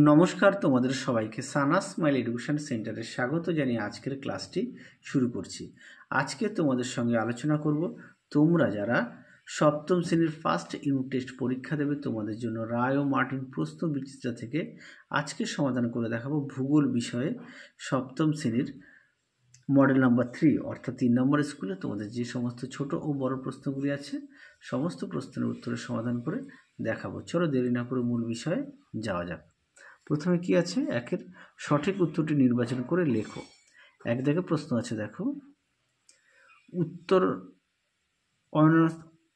নমস্কার, তোমাদের সবাইকে সানা স্মাইল এডুকেশন সেন্টারে স্বাগত জানিয়ে আজকের ক্লাসটি শুরু করছি। আজকে তোমাদের সঙ্গে আলোচনা করব তোমরা যারা সপ্তম শ্রেণীর ফার্স্ট ইউনিট টেস্ট পরীক্ষা দেবে তোমাদের জন্য রায় ও মার্টিন প্রশ্ন বিচিত্রা থেকে আজকে সমাধান করে দেখাবো ভূগোল বিষয়ে সপ্তম শ্রেণীর মডেল নাম্বার 3 অর্থাৎ 3 নম্বর স্কুলে তোমাদের যে সমস্ত ছোট ও বড় প্রশ্নগুলি আছে সমস্ত প্রশ্নের উত্তরের সমাধান করে দেখাবো। চলো দেরি না করে মূল বিষয়ে যাওয়া যাক। প্রথমে কি আছে, একের সঠিক উত্তরটি নির্বাচন করে লেখো। এক দাগে প্রশ্ন আছে, দেখো উত্তর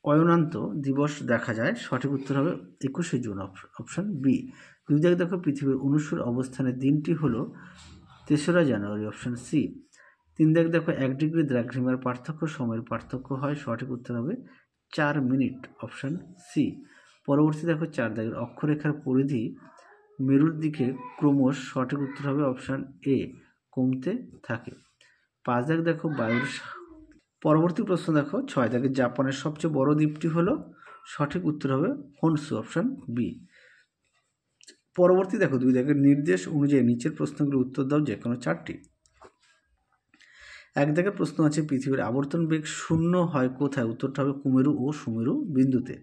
অয়নান্ত দিবস দেখা যায়, সঠিক উত্তর হবে 21শে জুন, অপশন বি। দুই দাগে দেখো পৃথিবীর অনুসর অবস্থানের দিনটি হলো 3রা জানুয়ারি, অপশন সি। 3 দাগে দেখো 1 ডিগ্রি দ্রাঘিমার পার্থক্য সময়ের পার্থক্য হয়, সঠিক উত্তর হবে 4 মিনিট, অপশন সি। পরবর্তী দেখো 4 দাগের অক্ষরেখার পরিধি মেরুর দিকে ক্রমশ, সঠিক উত্তর হবে অপশন এ, কমতে থাকে। 5 দাগ দেখো বায়ুর। পরবর্তী প্রশ্ন দেখো 6 দাগে জাপানের সবচেয়ে বড় দ্বীপটি হলো, সঠিক উত্তর হবে হনসু, অপশন বি। পরবর্তী দেখো 2 দাগের নির্দেশ অনুযায়ী নিচের প্রশ্নগুলোর উত্তর দাও যে কোনো 4টি। 1 দাগের প্রশ্ন আছে পৃথিবীর আবর্তন বেগ শূন্য হয় কোথায়, উত্তরটা হবে কুমেরু ও সুমেরু বিন্দুতে।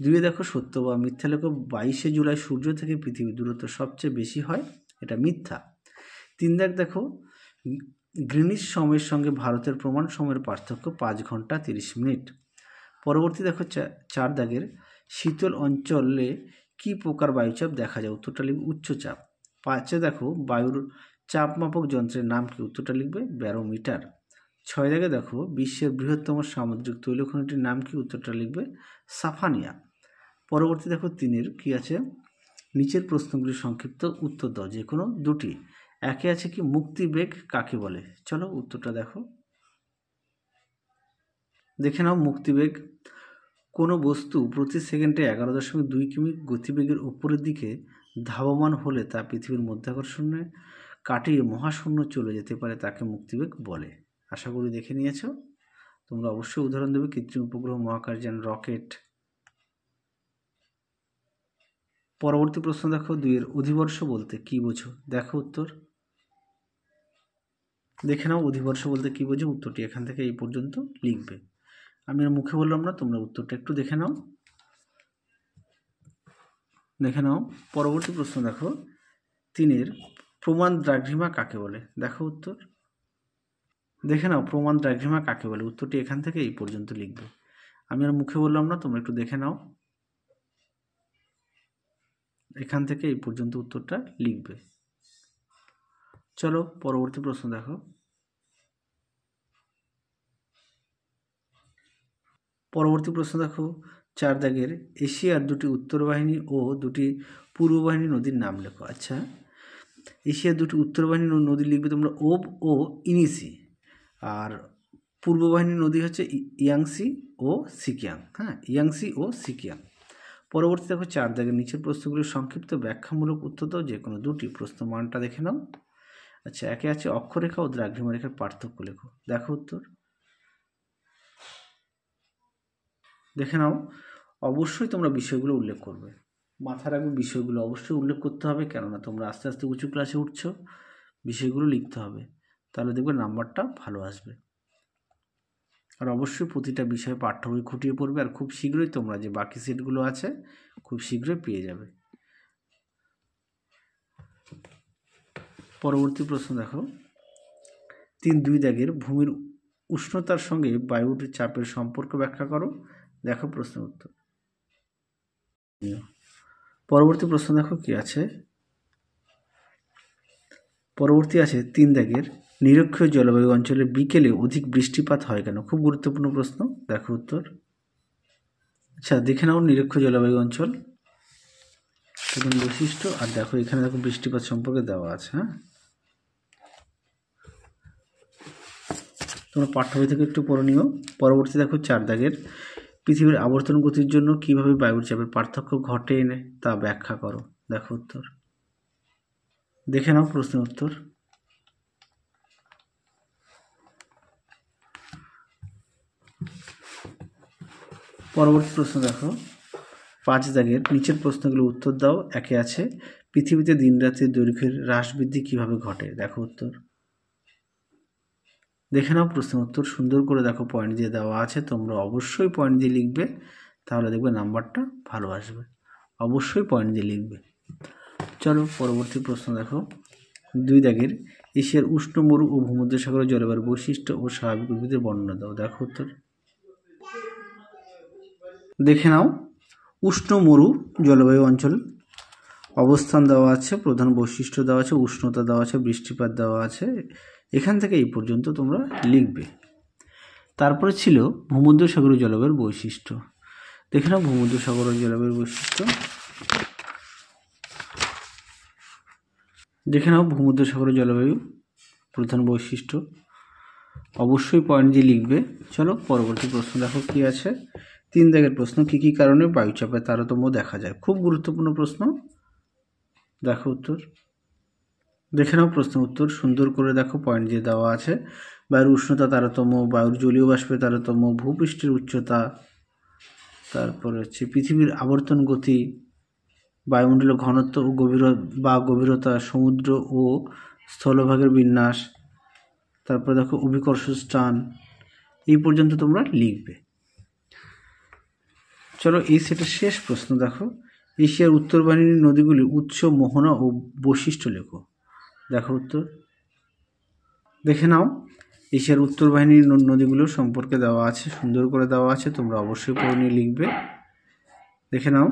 2 দেখো সত্য বা মিথ্যা লেখো 22শে জুলাই সূর্য থেকে পৃথিবীর দূরত্ব সবচেয়ে বেশি হয়, এটা মিথ্যা। 3 দাগ দেখো গ্রিনিচ সময়ের সঙ্গে ভারতের প্রমাণ সময়ের পার্থক্য 5 ঘন্টা 30 মিনিট। পরবর্তী দেখো 4 দাগের শীতল অঞ্চলে কি প্রকার বায়ুচাপ দেখা যায়, উত্তরটা লিখবে উচ্চচাপ। 5 দেখো বায়ুর চাপ মাপক যন্ত্রের নাম কি, উত্তরটা লিখবে ব্যারোমিটার। 6 দাগে দেখো বিশ্বের বৃহত্তম সামুদ্রিক তৈলখনিটির নাম কি, উত্তরটা লিখবে সাফানিয়া। পরবর্তী দেখো 3 কি আছে, নিচের প্রশ্নগুলির সংক্ষিপ্ত উত্তর দাও যে কোনো 2টি। একে আছে কি মুক্তিবেগ কাকে বলে, চলো উত্তরটা দেখে নাও। মুক্তিবেগ কোনো বস্তু প্রতি সেকেন্ডে 11.2 কিমি গতিবেগের উপরের দিকে ধাবমান হলে তা পৃথিবীর মধ্যাকর্ষণে কাটিয়ে মহাশূন্য চলে যেতে পারে, তাকে মুক্তিবেগ বলে। আশা করি দেখে নিয়েছো। তোমরা অবশ্যই উদাহরণ দেবে কৃত্রিম উপগ্রহ, মহাকাশযান, রকেট। পরবর্তী প্রশ্ন দেখো 2 অধিবর্ষ বলতে কি বোঝো, দেখো উত্তর দেখে নাও। অধিবর্ষ বলতে কি বোঝো, উত্তরটি এখান থেকে এই পর্যন্ত লিখবে। আমি আর মুখে বললাম না, তোমরা উত্তরটা একটু দেখে নাও। পরবর্তী প্রশ্ন দেখো 3 প্রমাণ দ্রাঘিমা কাকে বলে, দেখো উত্তর দেখে নাও। প্রমাণ দ্রাঘিমা কাকে বলে, উত্তরটি এখান থেকে এই পর্যন্ত লিখবে। আমি আর মুখে বললাম না, তোমরা একটু দেখে নাও। এখান থেকে এই পর্যন্ত উত্তরটা লিখবে। চলো পরবর্তী প্রশ্ন দেখো। পরবর্তী প্রশ্ন দেখো 4 দাগের এশিয়ার 2টি উত্তর বাহিনী ও 2টি পূর্ব বাহিনী নদীর নাম লেখো। আচ্ছা, এশিয়ার 2টি উত্তর বাহিনী নদী লিখবে তোমরা ওব ও ইনিসি, আর পূর্ব বাহিনী নদী হচ্ছে ইয়াংসি ও সিকিয়াং। হ্যাঁ, ইয়াংসি ও সিকিয়াং। পরবর্তী দেখো 4 দাগের নিচের প্রশ্নগুলির সংক্ষিপ্ত ব্যাখ্যামূলক উত্তর দাও যে কোনো 2টি। প্রশ্ন মানটা দেখে নাও। আচ্ছা, একে আছে অক্ষরেখা ও দ্রাঘিমা রেখার পার্থক্য লেখো, দেখো উত্তর দেখে নাও। অবশ্যই তোমরা বিষয়গুলো উল্লেখ করবে, মাথায় রাখবে বিষয়গুলো অবশ্যই উল্লেখ করতে হবে, কেননা তোমরা আস্তে আস্তে উঁচু ক্লাসে উঠছো, বিষয়গুলো লিখতে হবে, তাহলে দেখবে নাম্বারটা ভালো আসবে। আর অবশ্যই প্রতিটা বিষয়ে পাঠ্য বই খুঁটিয়ে পড়বে, আর খুব শীঘ্রই তোমরা যে বাকি সেটগুলো আছে খুব শীঘ্রই পেয়ে যাবে। পরবর্তী প্রশ্ন দেখো 2 দাগের ভূমির উষ্ণতার সঙ্গে বায়ুর চাপের সম্পর্ক ব্যাখ্যা করো, দেখো প্রশ্ন উত্তর। পরবর্তী প্রশ্ন দেখো কি আছে, পরবর্তী আছে 3 দাগের নিরক্ষীয় জলবায়ু অঞ্চলে বিকেলে অধিক বৃষ্টিপাত হয় কেন, খুব গুরুত্বপূর্ণ প্রশ্ন, দেখো উত্তর। আচ্ছা, দেখে নাও নিরক্ষীয় জলবায়ু অঞ্চল প্রধান বৈশিষ্ট্য, আর দেখো এখানে দেখো বৃষ্টিপাত সম্পর্কে দেওয়া আছে। হ্যাঁ, তোমরা পাঠ্য বই থেকে একটু পড়ে নিও। পরবর্তী দেখো 4 দাগের পৃথিবীর আবর্তন গতির জন্য কিভাবে বায়ুর চাপের পার্থক্য ঘটে তা ব্যাখ্যা করো, দেখো উত্তর। দেখে নাও প্রশ্নের উত্তর। পরবর্তী প্রশ্ন দেখো 5 দাগের নিচের প্রশ্নগুলো উত্তর দাও। একে আছে পৃথিবীতে দিন রাতের দৈর্ঘ্যের হ্রাস বৃদ্ধি কীভাবে ঘটে? দেখো উত্তর। দেখে নাও প্রশ্ন উত্তর, সুন্দর করে দেখো পয়েন্ট দিয়ে দেওয়া আছে, তোমরা অবশ্যই পয়েন্ট দিয়ে লিখবে, তাহলে দেখবে নাম্বারটা ভালো আসবে। অবশ্যই পয়েন্ট দিয়ে লিখবে। চলো পরবর্তী প্রশ্ন দেখো, 2 দাগের এশিয়ার উষ্ণ মরু ও ভূমধ্যসাগরের জলবায়ুর বৈশিষ্ট্য ও স্বাভাবিক উদ্ভিদের বর্ণনা দাও। দেখো উত্তর। দেখে নাও, উষ্ণ মরু জলবায়ু অঞ্চল অবস্থান দেওয়া আছে, প্রধান বৈশিষ্ট্য দেওয়া আছে, উষ্ণতা দেওয়া আছে, বৃষ্টিপাত দেওয়া আছে, এখান থেকে এই পর্যন্ত তোমরা লিখবে। তারপরে ছিল ভূমধ্যসাগরীয় জলবায়ুর বৈশিষ্ট্য। দেখে নাও ভূমধ্যসাগরীয় জলবায়ুর বৈশিষ্ট্য। দেখে নাও ভূমধ্যসাগরীয় জলবায়ু প্রধান বৈশিষ্ট্য, অবশ্যই পয়েন্ট দিয়ে লিখবে। চলো পরবর্তী প্রশ্ন দেখো কি আছে। 3 দাগের প্রশ্ন, কী কী কারণে বায়ুচাপের তারতম্য দেখা যায়? খুব গুরুত্বপূর্ণ প্রশ্ন, দেখো উত্তর। দেখে নাও প্রশ্ন উত্তর, সুন্দর করে দেখো পয়েন্ট দিয়ে দেওয়া আছে। বায়ুর উষ্ণতা তারতম্য, বায়ুর জলীয় বাষ্পের তারতম্য, ভূপৃষ্ঠের উচ্চতা, তারপরে হচ্ছে পৃথিবীর আবর্তন গতি, বায়ুমণ্ডলের ঘনত্ব ও গভীরতা, সমুদ্র ও স্থলভাগের বিন্যাস, তারপরে দেখো অভিকর্ষ স্থান, এই পর্যন্ত তোমরা লিখবে। চলো এই সেটের শেষ প্রশ্ন দেখো, এশিয়ার উত্তর বাহিনীর নদীগুলির উৎস, মোহনা ও বৈশিষ্ট্য লেখো। দেখো উত্তর। দেখে নাও, এশিয়ার উত্তর বাহিনীর নদীগুলোর সম্পর্কে দেওয়া আছে, সুন্দর করে দেওয়া আছে, তোমরা অবশ্যই পড়ে নিয়ে লিখবে। দেখে নাও।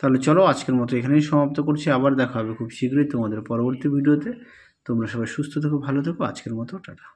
তাহলে চলো আজকের মতো এখানেই সমাপ্ত করছি, আবার দেখা হবে খুব শীঘ্রই তোমাদের পরবর্তী ভিডিওতে। তোমরা সবাই সুস্থ থেকো, ভালো থেকো, আজকের মতো টাটা।